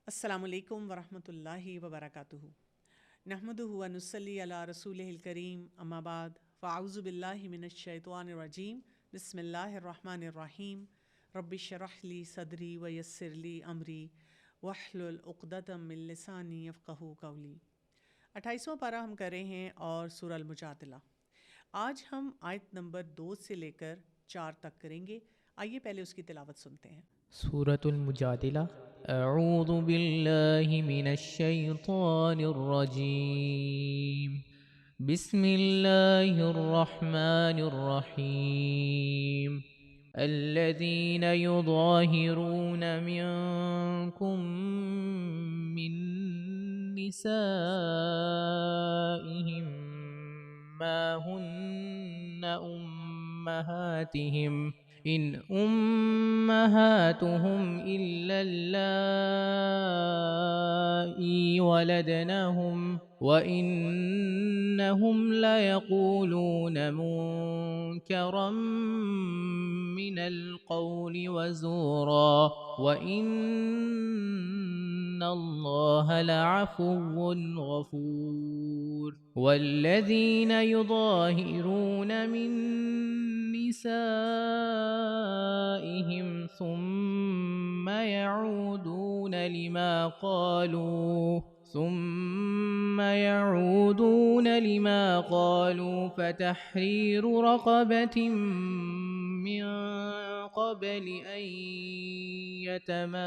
السلام علیکم ورحمۃ اللہ وبرکاتہ۔ نحمدہ و نصلی علی رسولہ الکریم، اما بعد، فاعوذ باللہ من الشیطان الرجیم، بسم اللہ الرحمن الرحیم۔ رب اشرح لی صدری ویسر لی امری واحلل عقدۃ من لسانی یفقہوا قولی۔ 28واں پارہ ہم کر رہے ہیں اور سورہ المجادلہ۔ آج ہم آیت نمبر 2 سے لے کر 4 تک کریں گے۔ آئیے پہلے اس کی تلاوت سنتے ہیں۔ سورة المجادلة. أعوذ بالله من الشيطان الرجيم. بسم الله الرحمن الرحيم. الذين يظاهرون منكم من نسائهم ما هن أمهاتهم إن أمهاتهم إلا اللائي ولدنهم وإنهم ليقولون منكرا من القول وزورا وإن الله لعفو غفور. والذين يظاهرون من نسائهم ثم يعودون لما قالوا فتحرير رقبة من قبل أن يتماسا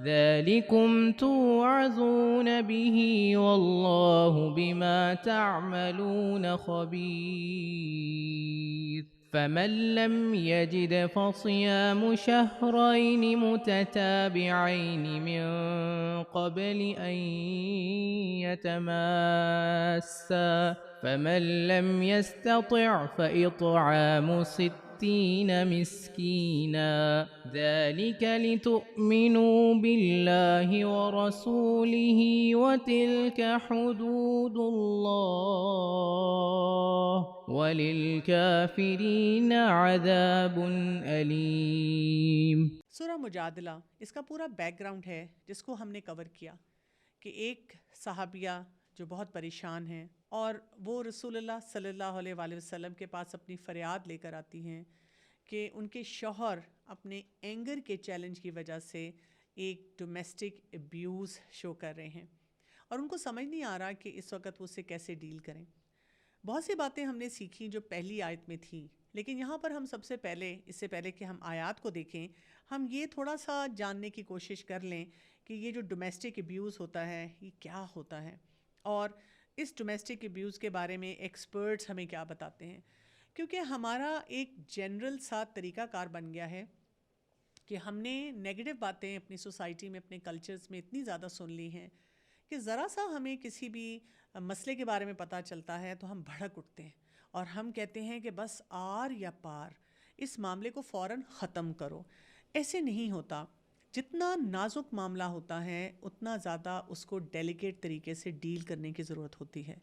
ذلكم توعظون به والله بما تعملون خبير. فمن لم يجد فصيام شهرين متتابعين من قبل أن يتماسا فمن لم يستطع فإطعام 60 مسكينا ذلك لتؤمنوا بالله ورسوله وتلك حدود الله وَلِلْكَافِرِينَ عَذَابٌ أَلِيمٌ۔ سورہ مجادلہ اس کا پورا بیک گراؤنڈ ہے جس کو ہم نے کور کیا کہ ایک صحابیہ جو بہت پریشان ہیں اور وہ رسول اللہ صلی اللہ علیہ وآلہ وسلم کے پاس اپنی فریاد لے کر آتی ہیں کہ ان کے شوہر اپنے اینگر کے چیلنج کی وجہ سے ایک ڈومیسٹک ابیوز شو کر رہے ہیں اور ان کو سمجھ نہیں آ رہا کہ اس وقت وہ اسے کیسے ڈیل کریں۔ بہت سی باتیں ہم نے سیکھیں جو پہلی آیت میں تھیں، لیکن یہاں پر ہم سب سے پہلے اس سے پہلے کہ ہم آیات کو دیکھیں ہم یہ تھوڑا سا جاننے کی کوشش کر لیں کہ یہ جو ڈومیسٹک ابیوز ہوتا ہے یہ کیا ہوتا ہے اور اس ڈومیسٹک ابیوز کے بارے میں ایکسپرٹس ہمیں کیا بتاتے ہیں، کیونکہ ہمارا ایک جنرل سا طریقہ کار بن گیا ہے کہ ہم نے نیگیٹو باتیں اپنی سوسائٹی میں اپنے کلچرز میں اتنی زیادہ سن لی ہیں کہ ذرا سا ہمیں کسی بھی مسئلے کے بارے میں پتہ چلتا ہے تو ہم بھڑک اٹھتے ہیں اور ہم کہتے ہیں کہ بس آر یا پار، اس معاملے کو فوراً ختم کرو۔ ایسے نہیں ہوتا۔ جتنا نازک معاملہ ہوتا ہے اتنا زیادہ اس کو ڈیلیکیٹ طریقے سے ڈیل کرنے کی ضرورت ہوتی ہے،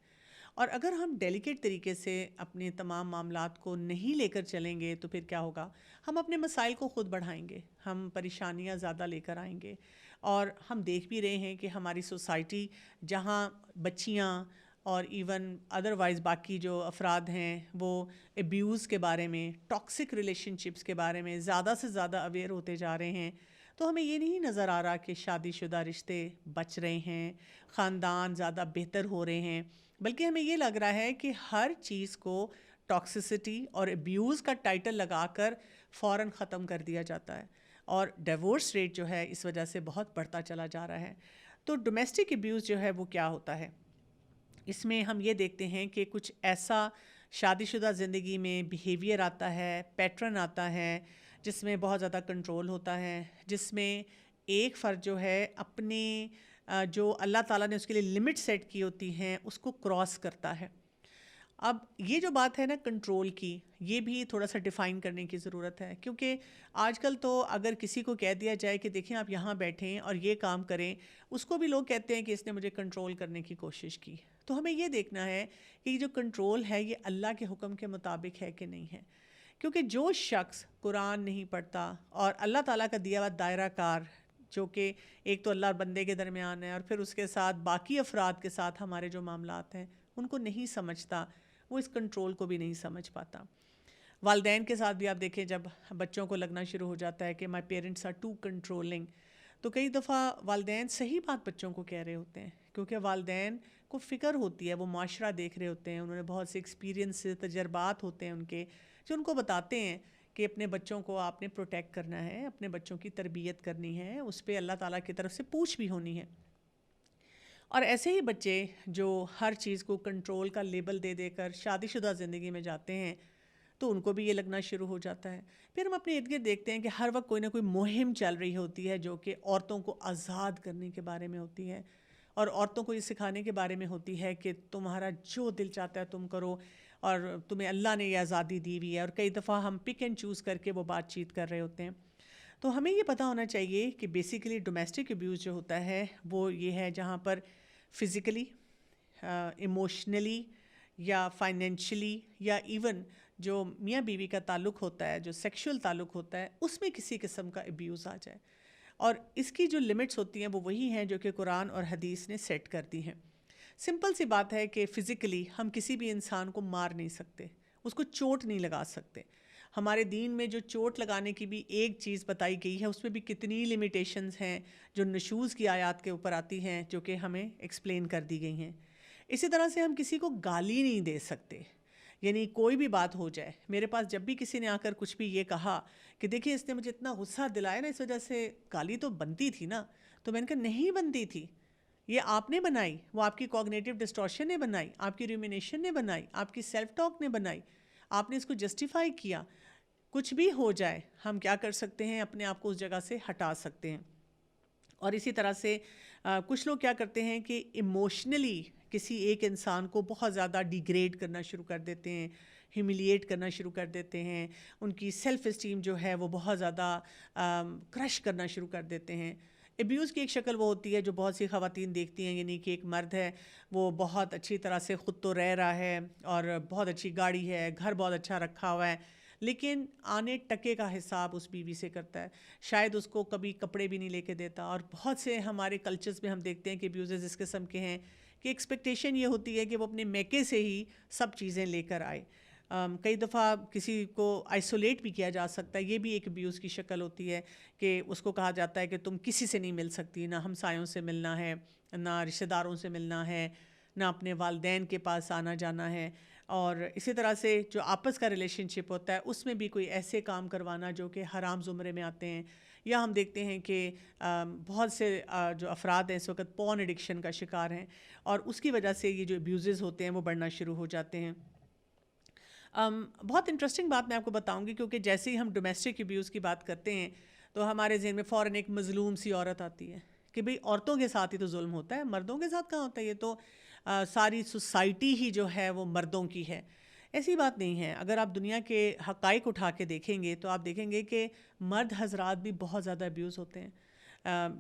اور اگر ہم ڈیلیکیٹ طریقے سے اپنے تمام معاملات کو نہیں لے کر چلیں گے تو پھر کیا ہوگا؟ ہم اپنے مسائل کو خود بڑھائیں گے، ہم پریشانیاں زیادہ لے کر آئیں گے، اور ہم دیکھ بھی رہے ہیں کہ ہماری سوسائٹی جہاں بچیاں اور ایون ادروائز باقی جو افراد ہیں وہ ابیوز کے بارے میں، ٹاکسک ریلیشن شپس کے بارے میں زیادہ سے زیادہ اویئر ہوتے جا رہے ہیں، تو ہمیں یہ نہیں نظر آ رہا کہ شادی شدہ رشتے بچ رہے ہیں، خاندان زیادہ بہتر ہو رہے ہیں، بلکہ ہمیں یہ لگ رہا ہے کہ ہر چیز کو ٹاکسیسٹی اور ابیوز کا ٹائٹل لگا کر فوراً ختم کر دیا جاتا ہے، اور ڈیورس ریٹ جو ہے اس وجہ سے بہت بڑھتا چلا جا رہا ہے۔ تو ڈومیسٹک ابیوز جو ہے وہ کیا ہوتا ہے؟ اس میں ہم یہ دیکھتے ہیں کہ کچھ ایسا شادی شدہ زندگی میں بیہیویئر آتا ہے، پیٹرن آتا ہے جس میں بہت زیادہ کنٹرول ہوتا ہے، جس میں ایک فرد جو ہے اپنے جو اللہ تعالیٰ نے اس کے لیے لمٹ سیٹ کی ہوتی ہیں اس کو کراس کرتا ہے۔ اب یہ جو بات ہے نا کنٹرول کی، یہ بھی تھوڑا سا ڈیفائن کرنے کی ضرورت ہے، کیونکہ آج کل تو اگر کسی کو کہہ دیا جائے کہ دیکھیں آپ یہاں بیٹھیں اور یہ کام کریں، اس کو بھی لوگ کہتے ہیں کہ اس نے مجھے کنٹرول کرنے کی کوشش کی۔ تو ہمیں یہ دیکھنا ہے کہ یہ جو کنٹرول ہے یہ اللہ کے حکم کے مطابق ہے کہ نہیں ہے، کیونکہ جو شخص قرآن نہیں پڑھتا اور اللہ تعالیٰ کا دیا ہوا دائرہ کار جو کہ ایک تو اللہ اور بندے کے درمیان ہے اور پھر اس کے ساتھ باقی افراد کے ساتھ ہمارے جو معاملات ہیں ان کو نہیں سمجھتا، وہ اس کنٹرول کو بھی نہیں سمجھ پاتا۔ والدین کے ساتھ بھی آپ دیکھیں جب بچوں کو لگنا شروع ہو جاتا ہے کہ my parents are too controlling, تو کئی دفعہ والدین صحیح بات بچوں کو کہہ رہے ہوتے ہیں، کیونکہ والدین کو فکر ہوتی ہے، وہ معاشرہ دیکھ رہے ہوتے ہیں، انہوں نے بہت سے ایکسپیرینس تجربات ہوتے ہیں ان کے جو ان کو بتاتے ہیں کہ اپنے بچوں کو آپ نے پروٹیکٹ کرنا ہے، اپنے بچوں کی تربیت کرنی ہے، اس پہ اللہ تعالیٰ کی طرف سے پوچھ بھی ہونی ہے۔ اور ایسے ہی بچے جو ہر چیز کو کنٹرول کا لیبل دے دے کر شادی شدہ زندگی میں جاتے ہیں تو ان کو بھی یہ لگنا شروع ہو جاتا ہے۔ پھر ہم اپنے ارد گرد دیکھتے ہیں کہ ہر وقت کوئی نہ کوئی مہم چل رہی ہوتی ہے جو کہ عورتوں کو آزاد کرنے کے بارے میں ہوتی ہے، اور عورتوں کو یہ سکھانے کے بارے میں ہوتی ہے کہ تمہارا جو دل چاہتا ہے تم کرو، اور تمہیں اللہ نے یہ آزادی دی ہوئی ہے، اور کئی دفعہ ہم پک اینڈ چوز کر کے وہ بات چیت کر رہے ہوتے ہیں۔ تو ہمیں یہ پتہ ہونا چاہیے کہ بیسیکلی ڈومیسٹک ابیوز جو ہوتا ہے وہ یہ ہے جہاں پر فزیکلی، ایموشنلی یا فائنینشلی یا ایون جو میاں بیوی کا تعلق ہوتا ہے، جو سیکشول تعلق ہوتا ہے، اس میں کسی قسم کا ابیوز آ جائے، اور اس کی جو لمٹس ہوتی ہیں وہ وہی ہیں جو کہ قرآن اور حدیث نے سیٹ کر دی ہیں۔ سمپل سی بات ہے کہ فزیکلی ہم کسی بھی انسان کو مار نہیں سکتے، اس کو چوٹ نہیں لگا سکتے۔ ہمارے دین میں جو چوٹ لگانے کی بھی ایک چیز بتائی گئی ہے، اس میں بھی کتنی لیمیٹیشنز ہیں جو نشوز کی آیات کے اوپر آتی ہیں جو کہ ہمیں ایکسپلین کر دی گئی ہیں۔ اسی طرح سے ہم کسی کو گالی نہیں دے سکتے، یعنی کوئی بھی بات ہو جائے، میرے پاس جب بھی کسی نے آ کر کچھ بھی یہ کہا کہ دیکھیں اس نے مجھے اتنا غصہ دلایا نا، اس وجہ سے گالی تو بنتی تھی نا، تو میں نے کہا نہیں بنتی تھی، یہ آپ نے بنائی، وہ آپ کی کوگنیٹو ڈسٹورشن نے بنائی، آپ کی ریومینیشن نے بنائی، آپ کی سیلف ٹاک نے بنائی، آپ نے اس کو جسٹیفائی کیا۔ کچھ بھی ہو جائے ہم کیا کر سکتے ہیں، اپنے آپ کو اس جگہ سے ہٹا سکتے ہیں۔ اور اسی طرح سے کچھ لوگ کیا کرتے ہیں کہ ایموشنلی کسی ایک انسان کو بہت زیادہ ڈیگریڈ کرنا شروع کر دیتے ہیں، ہیوملیٹ کرنا شروع کر دیتے ہیں، ان کی سیلف اسٹیم جو ہے وہ بہت زیادہ کرش کرنا شروع کر دیتے ہیں۔ ابیوز کی ایک شکل وہ ہوتی ہے جو بہت سی خواتین دیکھتی ہیں، یعنی کہ ایک مرد ہے، وہ بہت اچھی طرح سے خود تو رہ رہا ہے اور بہت اچھی گاڑی ہے، گھر بہت اچھا رکھا ہوا ہے، لیکن آنے ٹکے کا حساب اس بیوی سے کرتا ہے، شاید اس کو کبھی کپڑے بھی نہیں لے کے دیتا۔ اور بہت سے ہمارے کلچرز میں ہم دیکھتے ہیں کہ ابیوزز اس قسم کے ہیں کہ ایکسپیکٹیشن یہ ہوتی ہے کہ وہ اپنے میکے سے ہی سب چیزیں لے کر آئے۔ کئی دفعہ کسی کو آئسولیٹ بھی کیا جا سکتا ہے، یہ بھی ایک ابیوز کی شکل ہوتی ہے کہ اس کو کہا جاتا ہے کہ تم کسی سے نہیں مل سکتی، نہ ہمسایوں سے ملنا ہے، نہ رشتہ داروں سے ملنا ہے، نہ اپنے والدین کے پاس آنا جانا ہے۔ اور اسی طرح سے جو آپس کا ریلیشن شپ ہوتا ہے اس میں بھی کوئی ایسے کام کروانا جو کہ حرام زمرے میں آتے ہیں، یا ہم دیکھتے ہیں کہ بہت سے جو افراد ہیں اس وقت پورن ایڈکشن کا شکار ہیں، اور اس کی وجہ سے یہ جو ابیوزز ہوتے ہیں وہ بڑھنا شروع ہو جاتے ہیں۔ بہت انٹرسٹنگ بات میں آپ کو بتاؤں گی، کیونکہ جیسے ہی ہم ڈومیسٹک ابیوز کی بات کرتے ہیں تو ہمارے ذہن میں فوراً ایک مظلوم سی عورت آتی ہے کہ بھئی عورتوں کے ساتھ ہی تو ظلم ہوتا ہے، مردوں کے ساتھ کہاں ہوتا ہے، یہ تو ساری سوسائٹی ہی جو ہے وہ مردوں کی ہے۔ ایسی بات نہیں ہے، اگر آپ دنیا کے حقائق اٹھا کے دیکھیں گے تو آپ دیکھیں گے کہ مرد حضرات بھی بہت زیادہ ابیوز ہوتے ہیں۔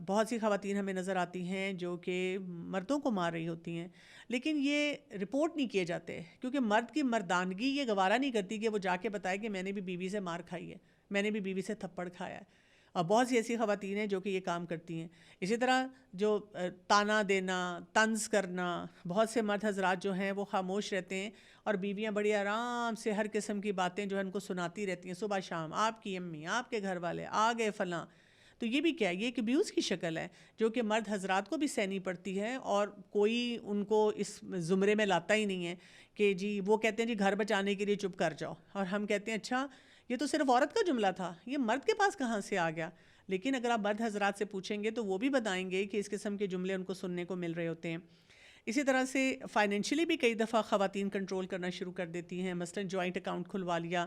بہت سی خواتین ہمیں نظر آتی ہیں جو کہ مردوں کو مار رہی ہوتی ہیں، لیکن یہ رپورٹ نہیں کیے جاتے، کیونکہ مرد کی مردانگی یہ گوارا نہیں کرتی کہ وہ جا کے بتائے کہ میں نے بھی بیوی سے مار کھائی ہے، میں نے بھی بیوی سے تھپڑ کھایا ہے۔ اور بہت سی ایسی خواتین ہیں جو کہ یہ کام کرتی ہیں۔ اسی طرح جو تانا دینا، طنز کرنا، بہت سے مرد حضرات جو ہیں وہ خاموش رہتے ہیں، اور بیویاں بڑی آرام سے ہر قسم کی باتیں جو ہے ان کو سناتی رہتی ہیں صبح شام، آپ کی امی، آپ کے گھر والے آ گئے فلاں۔ تو یہ بھی کیا ہے، یہ ایک ابیوز کی شکل ہے جو کہ مرد حضرات کو بھی سہنی پڑتی ہے، اور کوئی ان کو اس زمرے میں لاتا ہی نہیں ہے کہ جی وہ کہتے ہیں جی گھر بچانے کے لیے چپ کر جاؤ، اور ہم کہتے ہیں اچھا یہ تو صرف عورت کا جملہ تھا، یہ مرد کے پاس کہاں سے آ گیا؟ لیکن اگر آپ مرد حضرات سے پوچھیں گے تو وہ بھی بتائیں گے کہ اس قسم کے جملے ان کو سننے کو مل رہے ہوتے ہیں۔ اسی طرح سے فائنینشلی بھی کئی دفعہ خواتین کنٹرول کرنا شروع کر دیتی ہیں، مثلاً جوائنٹ اکاؤنٹ کھلوا لیا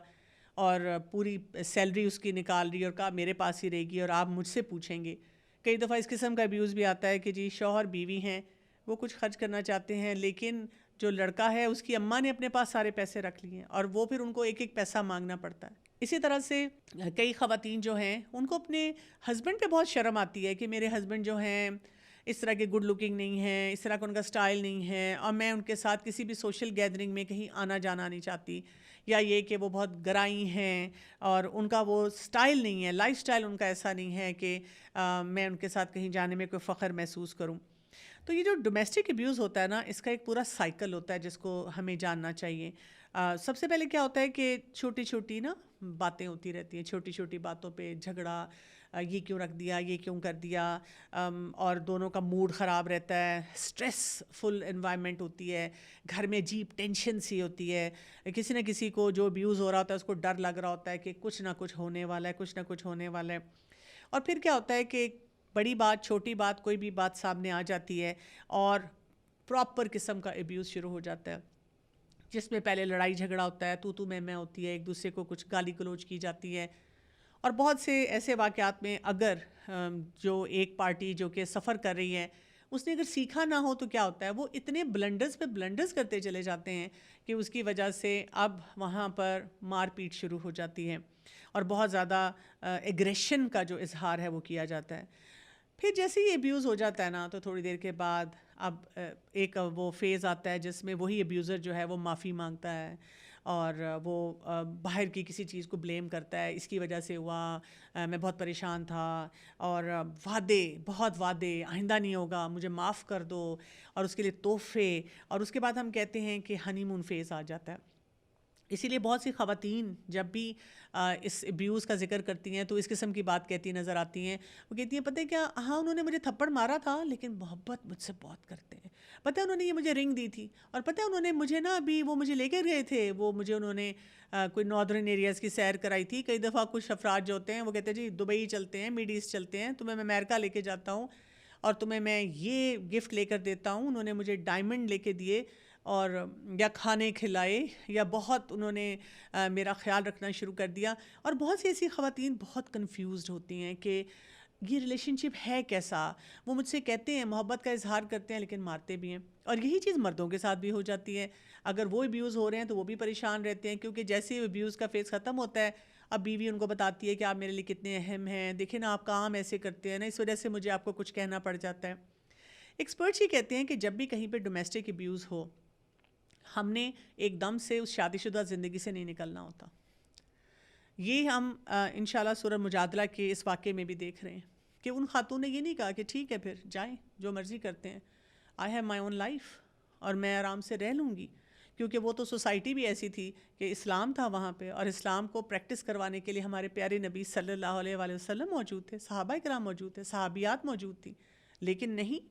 اور پوری سیلری اس کی نکال رہی اور کہا میرے پاس ہی رہے گی اور آپ مجھ سے پوچھیں گے۔ کئی دفعہ اس قسم کا ابیوز بھی آتا ہے کہ جی شوہر بیوی ہیں، وہ کچھ خرچ کرنا چاہتے ہیں، لیکن جو لڑکا ہے اس کی اماں نے اپنے پاس سارے پیسے رکھ لیے ہیں، اور وہ پھر ان کو ایک ایک پیسہ مانگنا پڑتا ہے۔ اسی طرح سے کئی خواتین جو ہیں ان کو اپنے ہسبینڈ پہ بہت شرم آتی ہے کہ میرے ہسبینڈ جو ہیں اس طرح کے گڈ لکنگ نہیں ہیں، اس طرح کا ان کا سٹائل نہیں ہے، اور میں ان کے ساتھ کسی بھی سوشل گیدرنگ میں کہیں آنا جانا نہیں چاہتی، یا یہ کہ وہ بہت گرائی ہیں اور ان کا وہ سٹائل نہیں ہے، لائف سٹائل ان کا ایسا نہیں ہے کہ میں ان کے ساتھ کہیں جانے میں کوئی فخر محسوس کروں. تو یہ جو ڈومیسٹک ابیوز ہوتا ہے نا، اس کا ایک پورا سائیکل ہوتا ہے جس کو ہمیں جاننا چاہیے. سب سے پہلے کیا ہوتا ہے کہ چھوٹی چھوٹی نا باتیں ہوتی رہتی ہیں، چھوٹی چھوٹی باتوں پہ جھگڑا، یہ کیوں رکھ دیا، یہ کیوں کر دیا، اور دونوں کا موڈ خراب رہتا ہے، سٹریس فل انوائرمنٹ ہوتی ہے، گھر میں عجیب ٹینشن سی ہوتی ہے. کسی نہ کسی کو جو ابیوز ہو رہا ہوتا ہے اس کو ڈر لگ رہا ہوتا ہے کہ کچھ نہ کچھ ہونے والا ہے، کچھ نہ کچھ ہونے والا ہے. اور پھر کیا ہوتا ہے کہ بڑی بات، چھوٹی بات، کوئی بھی بات سامنے آ جاتی ہے اور پراپر قسم کا ابیوز شروع ہو جاتا ہے، جس میں پہلے لڑائی جھگڑا ہوتا ہے، تو میں ہوتی ہے، ایک دوسرے کو کچھ گالی گلوچ کی جاتی ہے. اور بہت سے ایسے واقعات میں اگر جو ایک پارٹی جو کہ سفر کر رہی ہے اس نے اگر سیکھا نہ ہو تو کیا ہوتا ہے، وہ اتنے بلنڈرز پہ بلنڈرز کرتے چلے جاتے ہیں کہ اس کی وجہ سے اب وہاں پر مار پیٹ شروع ہو جاتی ہے اور بہت زیادہ ایگریشن کا جو اظہار ہے وہ کیا جاتا ہے. پھر جیسے ہی ابیوز ہو جاتا ہے نا تو تھوڑی دیر کے بعد اب ایک وہ فیز آتا ہے جس میں وہی ابیوزر جو ہے وہ معافی مانگتا ہے اور وہ باہر کی کسی چیز کو بلیم کرتا ہے، اس کی وجہ سے ہوا، میں بہت پریشان تھا، اور وعدے، بہت وعدے، آئندہ نہیں ہوگا، مجھے معاف کر دو، اور اس کے لیے تحفے. اور اس کے بعد ہم کہتے ہیں کہ ہنی مون فیز آ جاتا ہے. اسی لیے بہت سی خواتین جب بھی اس ابیوز کا ذکر کرتی ہیں تو اس قسم کی بات کہتی نظر آتی ہیں. وہ کہتی ہیں پتہ ہے کیا، ہاں انہوں نے مجھے تھپڑ مارا تھا لیکن محبت مجھ سے بہت کرتے ہیں. پتہ ہے انہوں نے یہ مجھے رنگ دی تھی، اور پتہ ہے انہوں نے مجھے نا ابھی وہ مجھے لے کے گئے تھے، وہ مجھے انہوں نے کوئی ناردرن ایریاز کی سیر کرائی تھی. کئی دفعہ کچھ افراد جو ہوتے ہیں وہ کہتے ہیں جی دبئی چلتے ہیں، میڈ ایسٹ چلتے ہیں، تمہیں میں امریکہ لے کے جاتا ہوں اور تمہیں میں یہ گفٹ لے کر دیتا ہوں. انہوں نے مجھے ڈائمنڈ لے کے دیے اور یا کھانے کھلائے یا بہت انہوں نے میرا خیال رکھنا شروع کر دیا. اور بہت سی ایسی خواتین بہت کنفیوزڈ ہوتی ہیں کہ یہ ریلیشن شپ ہے کیسا. وہ مجھ سے کہتے ہیں، محبت کا اظہار کرتے ہیں لیکن مارتے بھی ہیں. اور یہی چیز مردوں کے ساتھ بھی ہو جاتی ہے. اگر وہ ابیوز ہو رہے ہیں تو وہ بھی پریشان رہتے ہیں، کیونکہ جیسے ہی ابیوز کا فیز ختم ہوتا ہے اب بیوی ان کو بتاتی ہے کہ آپ میرے لیے کتنے اہم ہیں، دیکھیں نا آپ کام ایسے کرتے ہیں نا، اس وجہ سے مجھے آپ کو کچھ کہنا پڑ جاتا ہے. ایکسپرٹس یہ کہتے ہیں کہ جب بھی کہیں پہ ڈومیسٹک ابیوز ہو، ہم نے ایک دم سے اس شادی شدہ زندگی سے نہیں نکلنا ہوتا. یہ ہم انشاءاللہ سورہ مجادلہ کے اس واقعے میں بھی دیکھ رہے ہیں کہ ان خاتون نے یہ نہیں کہا کہ ٹھیک ہے پھر جائیں جو مرضی کرتے ہیں، I have my own life اور میں آرام سے رہ لوں گی. کیونکہ وہ تو سوسائٹی بھی ایسی تھی کہ اسلام تھا وہاں پہ، اور اسلام کو پریکٹس کروانے کے لیے ہمارے پیارے نبی صلی اللہ علیہ وآلہ وسلم موجود تھے، صحابہ کرام موجود تھے، صحابیات موجود تھیں. لیکن نہیں،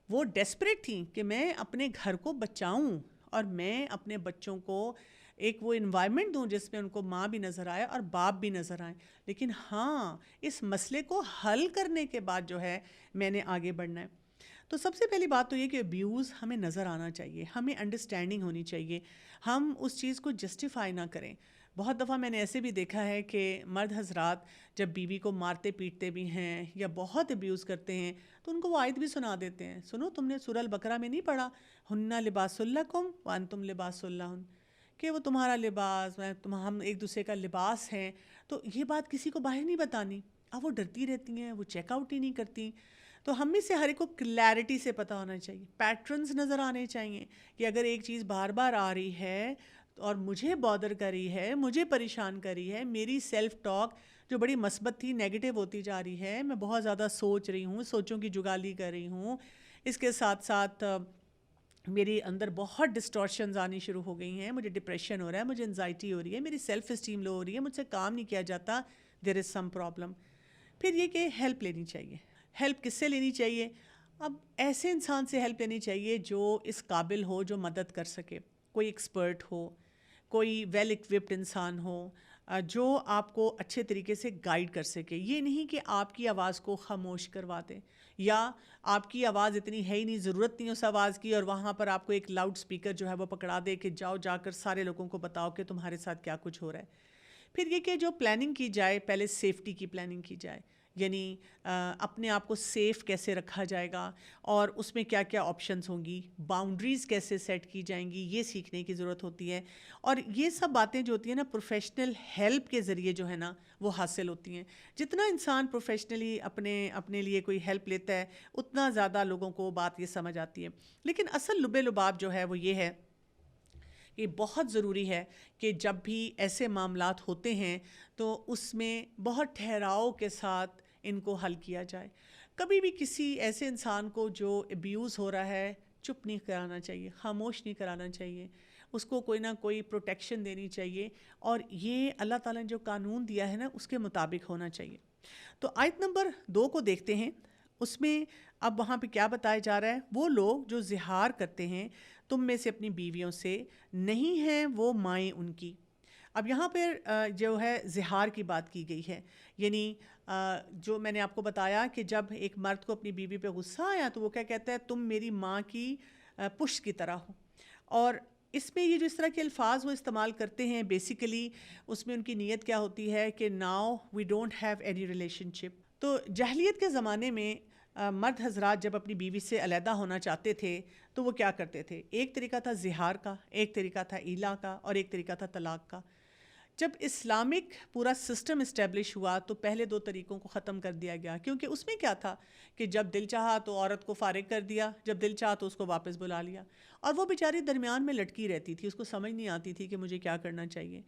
وہ ڈیسپریٹ تھیں کہ میں اپنے گھر کو بچاؤں اور میں اپنے بچوں کو ایک وہ انوائرمنٹ دوں جس میں ان کو ماں بھی نظر آئے اور باپ بھی نظر آئیں. لیکن ہاں، اس مسئلے کو حل کرنے کے بعد جو ہے میں نے آگے بڑھنا ہے. تو سب سے پہلی بات تو یہ کہ ابیوز ہمیں نظر آنا چاہیے، ہمیں انڈرسٹینڈنگ ہونی چاہیے، ہم اس چیز کو جسٹیفائی نہ کریں. بہت دفعہ میں نے ایسے بھی دیکھا ہے کہ مرد حضرات جب بیوی کو مارتے پیٹتے بھی ہیں یا بہت ابیوز کرتے ہیں تو ان کو وہ آیت بھی سنا دیتے ہیں، سنو تم نے سورہ البقرہ میں نہیں پڑھا، ہن لباس لکم وانتم لباس لہن، کہ وہ تمہارا لباس، ہم ایک دوسرے کا لباس ہیں. تو یہ بات کسی کو باہر نہیں بتانی. اب وہ ڈرتی رہتی ہیں، وہ چیک آؤٹ ہی نہیں کرتی. تو ہم میں سے ہر ایک کو کلیئرٹی سے پتہ ہونا چاہیے، پیٹرنز نظر آنے چاہیے کہ اگر ایک چیز بار بار آ رہی ہے اور مجھے بادر کر رہی ہے، مجھے پریشان کر رہی ہے، میری سیلف ٹاک جو بڑی مثبت تھی نیگیٹو ہوتی جا رہی ہے، میں بہت زیادہ سوچ رہی ہوں، سوچوں کی جگالی کر رہی ہوں، اس کے ساتھ ساتھ میری اندر بہت ڈسٹورشنز آنی شروع ہو گئی ہیں، مجھے ڈپریشن ہو رہا ہے، مجھے انزائٹی ہو رہی ہے، میری سیلف اسٹیم لو ہو رہی ہے، مجھ سے کام نہیں کیا جاتا، دیر از سم پرابلم. پھر یہ کہ ہیلپ لینی چاہیے. ہیلپ کس سے لینی چاہیے؟ اب ایسے انسان سے ہیلپ لینی چاہیے جو اس قابل ہو، جو مدد کر سکے. کوئی ایکسپرٹ ہو، کوئی ویل اکوپڈ انسان ہو جو آپ کو اچھے طریقے سے گائیڈ کر سکے. یہ نہیں کہ آپ کی آواز کو خاموش کروا دے، یا آپ کی آواز اتنی ہے ہی نہیں، ضرورت نہیں اس آواز کی، اور وہاں پر آپ کو ایک لاؤڈ سپیکر جو ہے وہ پکڑا دے کہ جاؤ جا کر سارے لوگوں کو بتاؤ کہ تمہارے ساتھ کیا کچھ ہو رہا ہے. پھر یہ کہ جو پلاننگ کی جائے، پہلے سیفٹی کی پلاننگ کی جائے، یعنی اپنے آپ کو سیف کیسے رکھا جائے گا اور اس میں کیا کیا آپشنز ہوں گی، باؤنڈریز کیسے سیٹ کی جائیں گی، یہ سیکھنے کی ضرورت ہوتی ہے. اور یہ سب باتیں جو ہوتی ہیں نا پروفیشنل ہیلپ کے ذریعے جو ہے نا وہ حاصل ہوتی ہیں. جتنا انسان پروفیشنلی اپنے لیے کوئی ہیلپ لیتا ہے اتنا زیادہ لوگوں کو بات یہ سمجھ آتی ہے. لیکن اصل لب لباب جو ہے وہ یہ ہے یہ بہت ضروری ہے کہ جب بھی ایسے معاملات ہوتے ہیں تو اس میں بہت ٹھہراؤ کے ساتھ ان کو حل کیا جائے. کبھی بھی کسی ایسے انسان کو جو ابیوز ہو رہا ہے چپ نہیں کرانا چاہیے, خاموش نہیں کرانا چاہیے, اس کو کوئی نہ کوئی پروٹیکشن دینی چاہیے, اور یہ اللہ تعالیٰ نے جو قانون دیا ہے نا اس کے مطابق ہونا چاہیے. تو آیت نمبر 2 کو دیکھتے ہیں. اس میں اب وہاں پہ کیا بتایا جا رہا ہے؟ وہ لوگ جو زہار کرتے ہیں تم میں سے اپنی بیویوں سے, نہیں ہیں وہ مائیں ان کی. اب یہاں پر جو ہے زہار کی بات کی گئی ہے, یعنی جو میں نے آپ کو بتایا کہ جب ایک مرد کو اپنی بیوی پہ غصہ آیا تو وہ کیا کہتا ہے, تم میری ماں کی پشت کی طرح ہو. اور اس میں یہ جو اس طرح کے الفاظ وہ استعمال کرتے ہیں بیسیکلی اس میں ان کی نیت کیا ہوتی ہے کہ now we don't have any relationship. تو جاہلیت کے زمانے میں مرد حضرات جب اپنی بیوی سے علیحدہ ہونا چاہتے تھے تو وہ کیا کرتے تھے؟ ایک طریقہ تھا زہار کا, ایک طریقہ تھا ایلا کا, اور ایک طریقہ تھا طلاق کا. جب اسلامک پورا سسٹم اسٹیبلش ہوا تو پہلے 2 طریقوں کو ختم کر دیا گیا, کیونکہ اس میں کیا تھا کہ جب دل چاہا تو عورت کو فارغ کر دیا, جب دل چاہا تو اس کو واپس بلا لیا, اور وہ بیچاری درمیان میں لٹکی رہتی تھی, اس کو سمجھ نہیں آتی تھی کہ مجھے کیا کرنا چاہیے.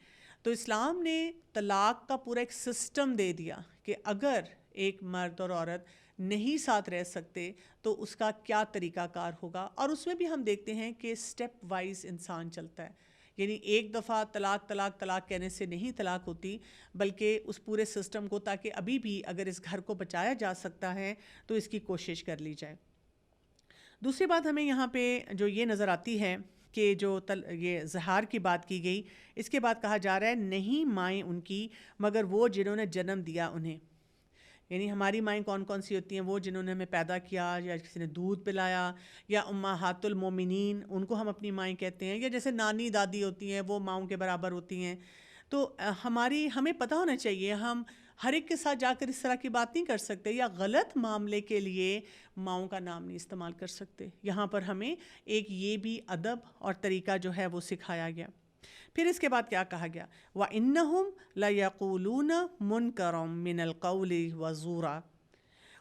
تو اسلام نے طلاق کا پورا ایک سسٹم دے دیا کہ اگر ایک مرد اور عورت نہیں ساتھ رہ سکتے تو اس کا کیا طریقہ کار ہوگا. اور اس میں بھی ہم دیکھتے ہیں کہ سٹیپ وائز انسان چلتا ہے, یعنی ایک دفعہ طلاق طلاق طلاق کہنے سے نہیں طلاق ہوتی, بلکہ اس پورے سسٹم کو, تاکہ ابھی بھی اگر اس گھر کو بچایا جا سکتا ہے تو اس کی کوشش کر لی جائے. دوسری بات ہمیں یہاں پہ جو یہ نظر آتی ہے کہ جو یہ زہار کی بات کی گئی, اس کے بعد کہا جا رہا ہے نہیں مائیں ان کی مگر وہ جنہوں نے جنم دیا انہیں. یعنی ہماری مائیں کون کون سی ہوتی ہیں؟ وہ جنہوں نے ہمیں پیدا کیا, یا کسی نے دودھ پلایا, یا امہات المومنین ان کو ہم اپنی مائیں کہتے ہیں, یا جیسے نانی دادی ہوتی ہیں وہ ماؤں کے برابر ہوتی ہیں. تو ہمیں پتہ ہونا چاہیے, ہم ہر ایک کے ساتھ جا کر اس طرح کی بات نہیں کر سکتے, یا غلط معاملے کے لیے ماؤں کا نام نہیں استعمال کر سکتے. یہاں پر ہمیں ایک یہ بھی ادب اور طریقہ جو ہے وہ سکھایا گیا. پھر اس کے بعد کیا کہا گیا؟ وَإِنَّهُمْ لَيَقُولُونَ مُنْكَرًا مِنَ الْقَوْلِ وَزُورًا,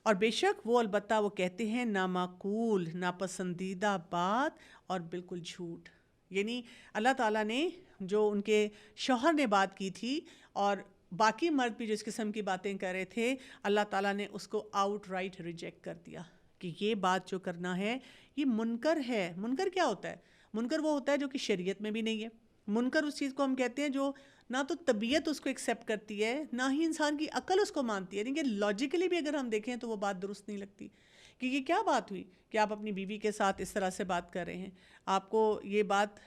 اور بے شک وہ البتہ وہ کہتے ہیں نامعقول, ناپسندیدہ بات اور بالکل جھوٹ. یعنی اللہ تعالیٰ نے جو ان کے شوہر نے بات کی تھی اور باقی مرد بھی جو اس قسم کی باتیں کر رہے تھے, اللہ تعالیٰ نے اس کو آؤٹ رائٹ ریجیکٹ کر دیا کہ یہ بات جو کرنا ہے یہ منکر ہے. منکر کیا ہوتا ہے؟ منکر وہ ہوتا ہے جو کہ شریعت میں بھی نہیں ہے. منکر اس چیز کو ہم کہتے ہیں جو نہ تو طبیعت اس کو ایکسیپٹ کرتی ہے, نہ ہی انسان کی عقل اس کو مانتی ہے. یعنی کہ لاجیکلی بھی اگر ہم دیکھیں تو وہ بات درست نہیں لگتی کہ یہ کیا بات ہوئی کہ آپ اپنی بیوی کے ساتھ اس طرح سے بات کر رہے ہیں. آپ کو یہ بات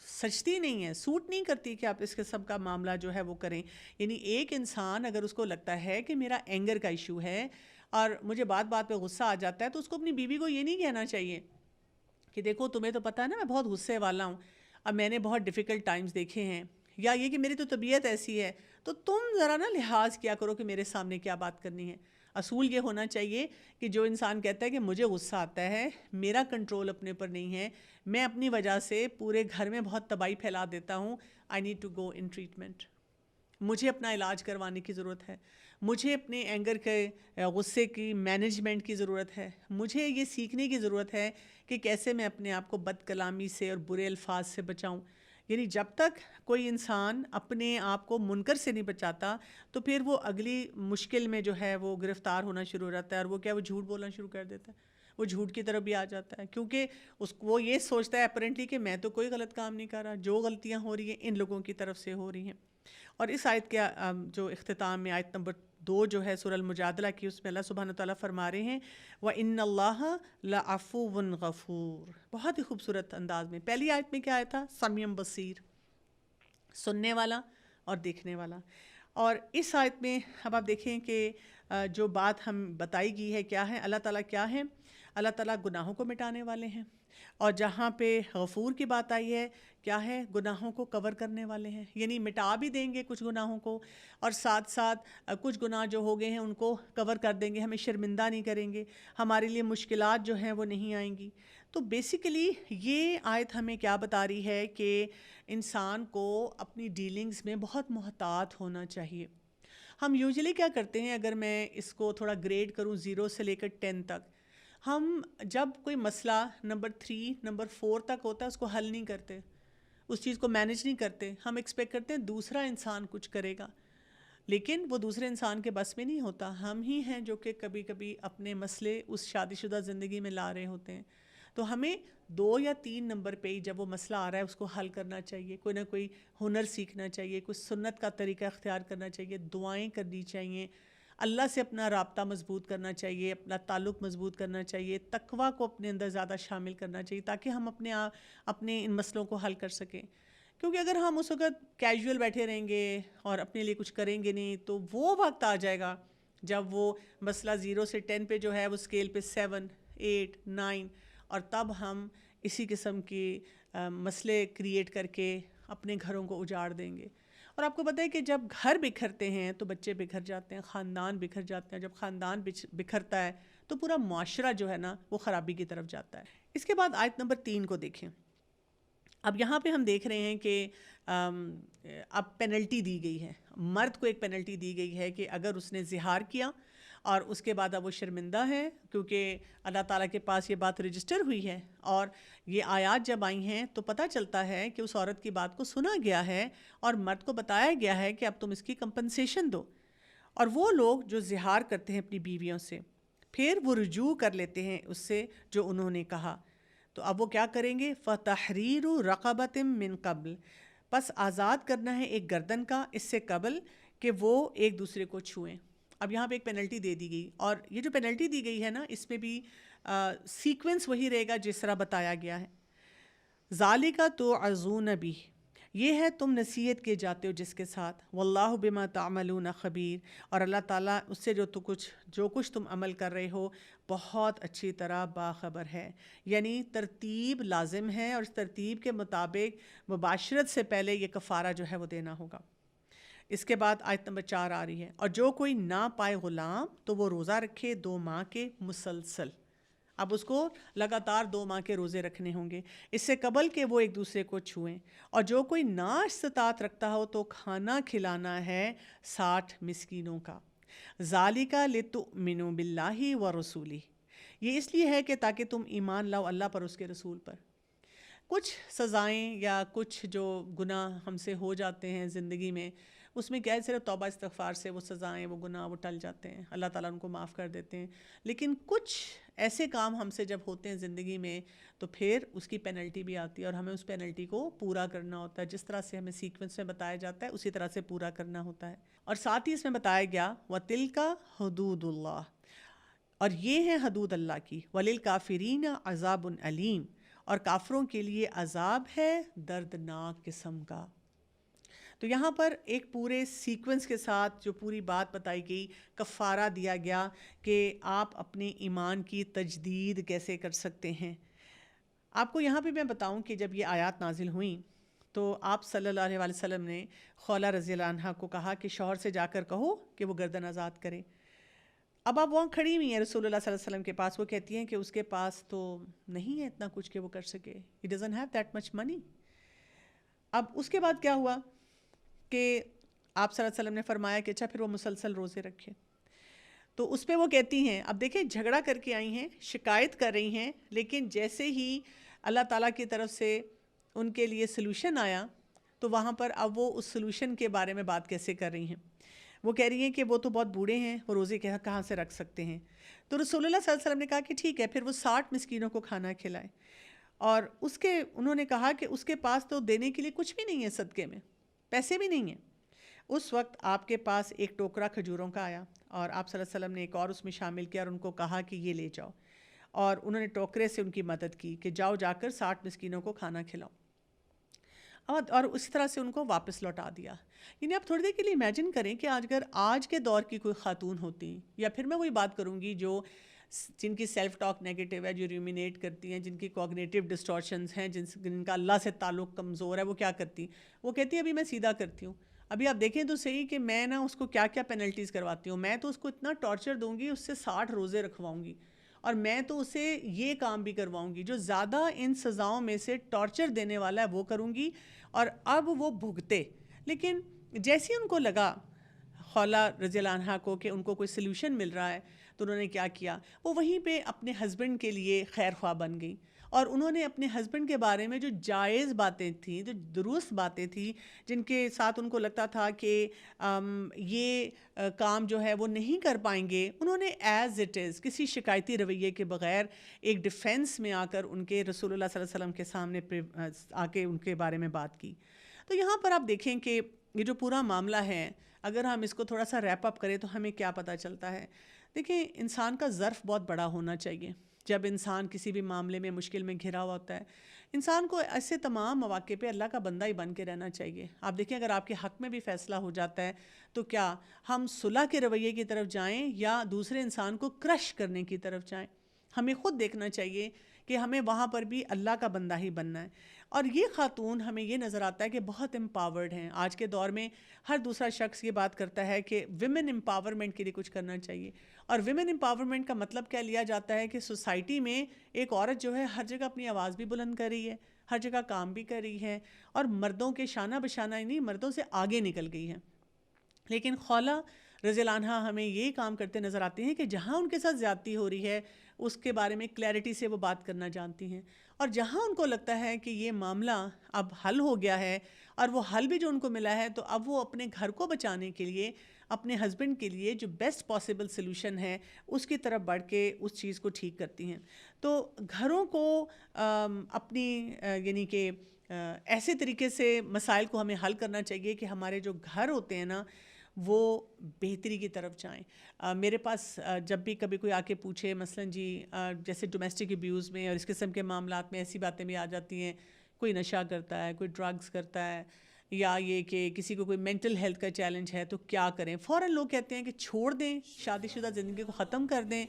سچتی نہیں ہے, سوٹ نہیں کرتی کہ آپ اس قسم کا معاملہ جو ہے وہ کریں. یعنی ایک انسان اگر اس کو لگتا ہے کہ میرا اینگر کا ایشو ہے اور مجھے بات بات پہ غصہ آ جاتا ہے, تو اس کو اپنی بیوی کو یہ نہیں کہنا چاہیے کہ دیکھو تمہیں تو پتہ ہے نا میں بہت غصے والا ہوں, اب میں نے بہت ڈیفیکلٹ ٹائمز دیکھے ہیں, یا یہ کہ میری تو طبیعت ایسی ہے, تو تم ذرا نا لحاظ کیا کرو کہ میرے سامنے کیا بات کرنی ہے. اصول یہ ہونا چاہیے کہ جو انسان کہتا ہے کہ مجھے غصہ آتا ہے, میرا کنٹرول اپنے پر نہیں ہے, میں اپنی وجہ سے پورے گھر میں بہت تباہی پھیلا دیتا ہوں, I need to go in treatment. مجھے اپنا علاج کروانے کی ضرورت ہے, مجھے اپنے اینگر کے غصے کی مینجمنٹ کی ضرورت ہے, مجھے یہ سیکھنے کی ضرورت ہے کہ کیسے میں اپنے آپ کو بد کلامی سے اور برے الفاظ سے بچاؤں. یعنی جب تک کوئی انسان اپنے آپ کو منکر سے نہیں بچاتا تو پھر وہ اگلی مشکل میں جو ہے وہ گرفتار ہونا شروع ہو جاتا ہے, اور وہ کیا, وہ جھوٹ بولنا شروع کر دیتا ہے, وہ جھوٹ کی طرف بھی آ جاتا ہے, کیونکہ وہ یہ سوچتا ہے اپیرنٹلی کہ میں تو کوئی غلط کام نہیں کر رہا, جو غلطیاں ہو رہی ہیں ان لوگوں کی طرف سے ہو رہی ہیں. اور اس آیت کے جو اختتام میں آیت نمبر 2 جو ہے سورہ المجادلہ کی, اس میں اللہ سبحانہ وتعالیٰ فرما رہے ہیں وَإِنَّ اللَّهَ لَعَفُوٌّ غَفُورٌ. بہت ہی خوبصورت انداز میں. پہلی آیت میں کیا آیا تھا؟ سمیع بصیر, سننے والا اور دیکھنے والا. اور اس آیت میں اب آپ دیکھیں کہ جو بات ہم بتائی گئی ہے کیا ہے, اللہ تعالیٰ کیا ہے؟ اللہ تعالیٰ گناہوں کو مٹانے والے ہیں, اور جہاں پہ غفور کی بات آئی ہے کیا ہے؟ گناہوں کو کور کرنے والے ہیں. یعنی مٹا بھی دیں گے کچھ گناہوں کو, اور ساتھ ساتھ کچھ گناہ جو ہو گئے ہیں ان کو کور کر دیں گے, ہمیں شرمندہ نہیں کریں گے, ہمارے لیے مشکلات جو ہیں وہ نہیں آئیں گی. تو بیسیکلی یہ آیت ہمیں کیا بتا رہی ہے کہ انسان کو اپنی ڈیلنگز میں بہت محتاط ہونا چاہیے. ہم یوزلی کیا کرتے ہیں, اگر میں اس کو تھوڑا گریڈ کروں 0 سے لے کر 10 تک, ہم جب کوئی مسئلہ نمبر 3 نمبر 4 تک ہوتا ہے اس کو حل نہیں کرتے, اس چیز کو مینیج نہیں کرتے. ہم ایکسپیکٹ کرتے ہیں دوسرا انسان کچھ کرے گا، لیکن وہ دوسرے انسان کے بس میں نہیں ہوتا. ہم ہی ہیں جو کہ کبھی کبھی اپنے مسئلے اس شادی شدہ زندگی میں لا رہے ہوتے ہیں. تو ہمیں 2 یا 3 نمبر پہ ہی جب وہ مسئلہ آ رہا ہے اس کو حل کرنا چاہیے. کوئی نہ کوئی ہنر سیکھنا چاہیے، کوئی سنت کا طریقہ اختیار کرنا چاہیے، دعائیں کرنی چاہیے، اللہ سے اپنا رابطہ مضبوط کرنا چاہیے، اپنا تعلق مضبوط کرنا چاہیے، تقویٰ کو اپنے اندر زیادہ شامل کرنا چاہیے تاکہ ہم اپنے ان مسئلوں کو حل کر سکیں. کیونکہ اگر ہم اس وقت کیجول بیٹھے رہیں گے اور اپنے لیے کچھ کریں گے نہیں تو وہ وقت آ جائے گا جب وہ مسئلہ 0 سے 10 پہ جو ہے وہ اسکیل پہ 7, 8, 9، اور تب ہم اسی قسم کی مسئلے کریٹ کر کے اپنے گھروں کو اجاڑ دیں گے. اور آپ کو پتہ ہے کہ جب گھر بکھرتے ہیں تو بچے بکھر جاتے ہیں، خاندان بکھر جاتے ہیں. جب خاندان بکھرتا ہے تو پورا معاشرہ جو ہے نا وہ خرابی کی طرف جاتا ہے. اس کے بعد آیت نمبر 3 کو دیکھیں. اب یہاں پہ ہم دیکھ رہے ہیں کہ اب پینلٹی دی گئی ہے، مرد کو ایک پینلٹی دی گئی ہے کہ اگر اس نے زہار کیا اور اس کے بعد اب وہ شرمندہ ہے، کیونکہ اللہ تعالیٰ کے پاس یہ بات رجسٹر ہوئی ہے اور یہ آیات جب آئی ہیں تو پتہ چلتا ہے کہ اس عورت کی بات کو سنا گیا ہے اور مرد کو بتایا گیا ہے کہ اب تم اس کی کمپنسیشن دو. اور وہ لوگ جو زہار کرتے ہیں اپنی بیویوں سے پھر وہ رجوع کر لیتے ہیں اس سے جو انہوں نے کہا، تو اب وہ کیا کریں گے؟ فَتَحْرِيرُ رَقَبَةٍ مِّن قبل، پس آزاد کرنا ہے ایک گردن کا اس سے قبل کہ وہ ایک دوسرے کو چھوئیں. اب یہاں پہ ایک پینلٹی دے دی گئی، اور یہ جو پینلٹی دی گئی ہے نا اس میں بھی سیکوینس وہی رہے گا جس طرح بتایا گیا ہے. ذَلِكَ تُوعَظُونَ بِهِ، یہ ہے تم نصیحت کیے جاتے ہو جس کے ساتھ. واللہ بما تعملون خبیر، اور اللہ تعالیٰ اس سے جو کچھ تم عمل کر رہے ہو بہت اچھی طرح باخبر ہے. یعنی ترتیب لازم ہے اور اس ترتیب کے مطابق مباشرت سے پہلے یہ کفارہ جو ہے وہ دینا ہوگا. اس کے بعد آیت نمبر 4 آ رہی ہے. اور جو کوئی نہ پائے غلام تو وہ روزہ رکھے 2 ماہ کے مسلسل. اب اس کو لگاتار 2 ماہ کے روزے رکھنے ہوں گے اس سے قبل کہ وہ ایک دوسرے کو چھوئیں. اور جو کوئی نا استطاعت رکھتا ہو تو کھانا کھلانا ہے 60 مسکینوں کا. ذَلِكَ لِتُؤْمِنُوا بِاللَّهِ وَرَسُولِهِ، یہ اس لیے ہے کہ تاکہ تم ایمان لاؤ اللہ پر، اس کے رسول پر. کچھ سزائیں یا کچھ جو گناہ ہم سے ہو جاتے ہیں زندگی میں اس میں کیا ہے، صرف توبہ استغفار سے وہ سزائیں وہ گناہ وہ ٹل جاتے ہیں، اللہ تعالیٰ ان کو معاف کر دیتے ہیں. لیکن کچھ ایسے کام ہم سے جب ہوتے ہیں زندگی میں تو پھر اس کی پینلٹی بھی آتی ہے اور ہمیں اس پینلٹی کو پورا کرنا ہوتا ہے. جس طرح سے ہمیں سیکوینس میں بتایا جاتا ہے اسی طرح سے پورا کرنا ہوتا ہے. اور ساتھ ہی اس میں بتایا گیا وَتِلْكَ حُدُودُ اللَّهِ، اور یہ ہے حدود اللہ کی. وَلِلْكَافِرِينَ عَذَابٌ أَلِيمٌ، اور کافروں کے لیے عذاب ہے دردناک قسم کا. تو یہاں پر ایک پورے سیکوینس کے ساتھ جو پوری بات بتائی گئی، کفارہ دیا گیا کہ آپ اپنے ایمان کی تجدید کیسے کر سکتے ہیں. آپ کو یہاں پہ میں بتاؤں کہ جب یہ آیات نازل ہوئیں تو آپ صلی اللہ علیہ وسلم نے خولہ رضی اللہ عنہ کو کہا کہ شوہر سے جا کر کہو کہ وہ گردن آزاد کرے. اب آپ وہاں کھڑی ہوئی ہیں رسول اللہ صلی اللہ علیہ وسلم کے پاس، وہ کہتی ہیں کہ اس کے پاس تو نہیں ہے اتنا کچھ کہ وہ کر سکے، he doesn't have that much money. اب اس کے بعد کیا ہوا کہ آپ صلی اللہ علیہ وسلم نے فرمایا کہ اچھا پھر وہ مسلسل روزے رکھے. تو اس پہ وہ کہتی ہیں، اب دیکھیں جھگڑا کر کے آئی ہیں، شکایت کر رہی ہیں، لیکن جیسے ہی اللہ تعالیٰ کی طرف سے ان کے لیے سلوشن آیا تو وہاں پر اب وہ اس سلوشن کے بارے میں بات کیسے کر رہی ہیں. وہ کہہ رہی ہیں کہ وہ تو بہت بوڑھے ہیں، وہ روزے کہاں سے رکھ سکتے ہیں. تو رسول اللہ صلی اللہ علیہ وسلم نے کہا کہ ٹھیک ہے پھر وہ 60 مسکینوں کو کھانا کھلائے. اور انہوں نے کہا کہ اس کے پاس تو دینے کے لیے کچھ بھی نہیں ہے، صدقے میں پیسے بھی نہیں ہیں. اس وقت آپ کے پاس ایک ٹوکرا کھجوروں کا آیا اور آپ صلی اللہ علیہ وسلم نے ایک اور اس میں شامل کیا اور ان کو کہا کہ یہ لے جاؤ. اور انہوں نے ٹوکرے سے ان کی مدد کی کہ جاؤ جا کر 60 مسکینوں کو کھانا کھلاؤ. اور اسی طرح سے ان کو واپس لوٹا دیا. یعنی آپ تھوڑی دیر کے لیے امیجن کریں کہ اگر آج کے دور کی کوئی خاتون ہوتی، یا پھر میں وہی بات کروں گی جن کی سیلف ٹاک نیگیٹو ہے، جو ریومینیٹ کرتی ہیں، جن کی کوگنیٹیو ڈسٹورشنز ہیں، جن کا اللہ سے تعلق کمزور ہے، وہ کیا کرتی؟ وہ کہتی ہیں ابھی میں سیدھا کرتی ہوں. ابھی آپ دیکھیں تو صحیح کہ میں نا اس کو کیا کیا پینلٹیز کرواتی ہوں. میں تو اس کو اتنا ٹارچر دوں گی، اس سے 60 روزے رکھواؤں گی، اور میں تو اسے یہ کام بھی کرواؤں گی جو زیادہ ان سزاؤں میں سے ٹارچر دینے والا ہے وہ کروں گی، اور اب وہ بھگتے. لیکن جیسے ان کو لگا خولہ رضی اللہ عنہ کو کہ ان کو کوئی سلوشن مل رہا ہے تو انہوں نے کیا کیا، وہ وہیں پہ اپنے ہسبینڈ کے لیے خیر خواہ بن گئی، اور انہوں نے اپنے ہسبینڈ کے بارے میں جو جائز باتیں تھیں، جو درست باتیں تھیں، جن کے ساتھ ان کو لگتا تھا کہ یہ کام جو ہے وہ نہیں کر پائیں گے، انہوں نے ایز اٹ از کسی شکایتی رویے کے بغیر ایک ڈیفینس میں آ کر ان کے رسول اللہ صلی اللہ علیہ وسلم کے سامنے آ کے ان کے بارے میں بات کی۔ تو یہاں پر آپ دیکھیں کہ یہ جو پورا معاملہ ہے، اگر ہم اس کو تھوڑا سا ریپ اپ کریں تو ہمیں کیا پتہ چلتا ہے؟ دیکھیں، انسان کا ظرف بہت بڑا ہونا چاہیے۔ جب انسان کسی بھی معاملے میں مشکل میں گھرا ہوا ہوتا ہے، انسان کو ایسے تمام مواقع پہ اللہ کا بندہ ہی بن کے رہنا چاہیے۔ آپ دیکھیں، اگر آپ کے حق میں بھی فیصلہ ہو جاتا ہے تو کیا ہم صلح کے رویے کی طرف جائیں یا دوسرے انسان کو کرش کرنے کی طرف جائیں؟ ہمیں خود دیکھنا چاہیے کہ ہمیں وہاں پر بھی اللہ کا بندہ ہی بننا ہے۔ اور یہ خاتون ہمیں یہ نظر آتا ہے کہ بہت امپاورڈ ہیں۔ آج کے دور میں ہر دوسرا شخص یہ بات کرتا ہے کہ ویمن امپاورمنٹ کے لیے کچھ کرنا چاہیے، اور ویمن امپاورمنٹ کا مطلب کیا لیا جاتا ہے کہ سوسائٹی میں ایک عورت جو ہے ہر جگہ اپنی آواز بھی بلند کر رہی ہے، ہر جگہ کام بھی کر رہی ہے، اور مردوں کے شانہ بشانہ ہی نہیں، مردوں سے آگے نکل گئی ہے۔ لیکن خولہ رضی اللہ عنہا ہمیں یہ کام کرتے نظر آتے ہیں کہ جہاں ان کے ساتھ زیادتی ہو رہی ہے اس کے بارے میں کلیئرٹی سے وہ بات کرنا جانتی ہیں، اور جہاں ان کو لگتا ہے کہ یہ معاملہ اب حل ہو گیا ہے، اور وہ حل بھی جو ان کو ملا ہے، تو اب وہ اپنے گھر کو بچانے کے لیے، اپنے ہسبینڈ کے لیے جو بیسٹ پاسبل سلوشن ہے اس کی طرف بڑھ کے اس چیز کو ٹھیک کرتی ہیں۔ تو گھروں کو اپنی یعنی کہ ایسے طریقے سے مسائل کو ہمیں حل کرنا چاہیے کہ ہمارے جو گھر ہوتے ہیں نا وہ بہتری کی طرف جائیں۔ میرے پاس جب بھی کبھی کوئی آ کے پوچھے، مثلاً جی جیسے ڈومیسٹک ابیوز میں اور اس قسم کے معاملات میں ایسی باتیں بھی آ جاتی ہیں، کوئی نشہ کرتا ہے، کوئی ڈرگز کرتا ہے، یا یہ کہ کسی کو کوئی مینٹل ہیلتھ کا چیلنج ہے تو کیا کریں، فوراً لوگ کہتے ہیں کہ چھوڑ دیں، شادی شدہ زندگی کو ختم کر دیں۔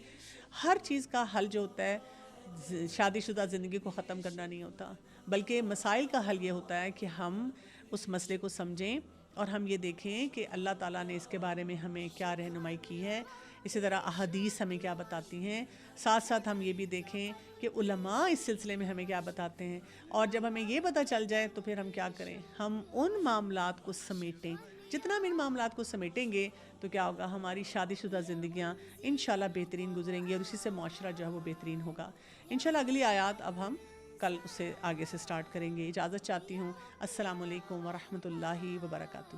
ہر چیز کا حل جو ہوتا ہے شادی شدہ زندگی کو ختم کرنا نہیں ہوتا، بلکہ مسائل کا حل یہ ہوتا ہے کہ ہم اس مسئلے کو سمجھیں اور ہم یہ دیکھیں کہ اللہ تعالیٰ نے اس کے بارے میں ہمیں کیا رہنمائی کی ہے، اسی طرح احادیث ہمیں کیا بتاتی ہیں، ساتھ ساتھ ہم یہ بھی دیکھیں کہ علماء اس سلسلے میں ہمیں کیا بتاتے ہیں، اور جب ہمیں یہ پتہ چل جائے تو پھر ہم کیا کریں، ہم ان معاملات کو سمیٹیں۔ جتنا ہم ان معاملات کو سمیٹیں گے تو کیا ہوگا، ہماری شادی شدہ زندگیاں انشاءاللہ بہترین گزریں گی، اور اسی سے معاشرہ جو ہے وہ بہترین ہوگا۔ انشاءاللہ اگلی آیات اب ہم کل اسے آگے سے سٹارٹ کریں گے۔ اجازت چاہتی ہوں۔ السلام علیکم ورحمۃ اللہ وبرکاتہ۔